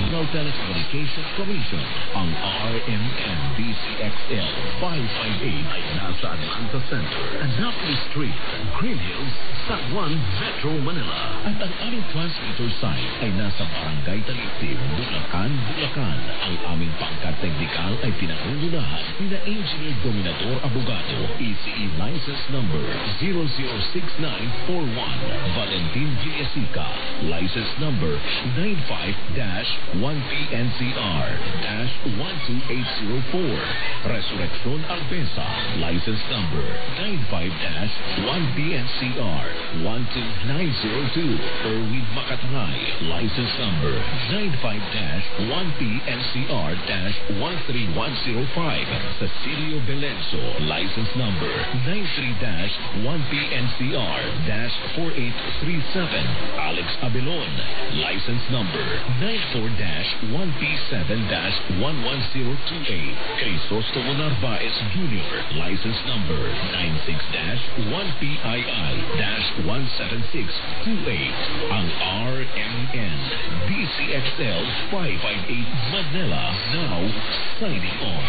National Telecommunications Commission. Ang RMN DCXL 558 ay nasa Atlanta Center, Annapolis Street, Green Hills, San Juan, Metro Manila. At ang aming transmitter site ay nasa Barangay Talitib, Bulacan, Bulacan. Ang aming pangkat teknikal ay pinangungunahan ni na Engineer Dominador Abogado, ECE license number 006941, Valentin Villasica, license number 95-1PNCR-12804, Resurrección Albesa, license number 95-1PNCR-12902, Erwin Makatangay, license number 95-1PNCR-13105, Cecilio Belenso, license number 93-1PNCR-4837, Alex Abelon, license number 94-1P7-11028, Crisostomo Narvaez Jr., license number 96-1PII-17628. Ang RMN DCXL 558 Manila, now signing on.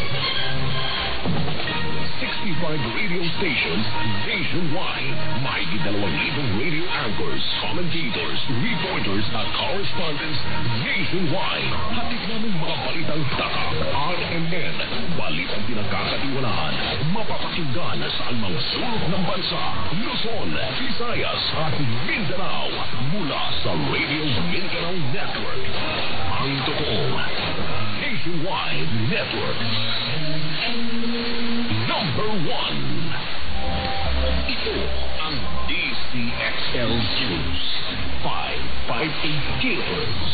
65 radio stations nationwide. May 2,000 radio anchors, commentators, reporters at correspondents nationwide. Hatid namin mga balitang tatak. RMN, balitang pinagkakatiwalaan, mapapakinggan sa mga sulok ng bansa, Luzon, Visayas at Mindanao mula sa Radio Mindanao Network. Ang totoong nationwide network. Number 1. Ito ang DCXL News. 558 kilohertz.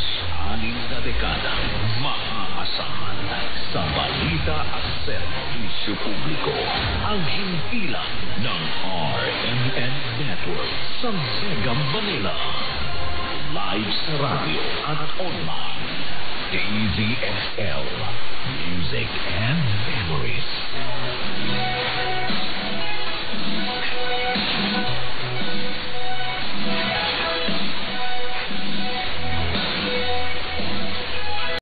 6 na dekada. Maaasahan sa balita at serbisyo publiko. Ang himpilan ng RMN Network sa Mega Manila. Live sa radio at online. DZXL. Music and memories.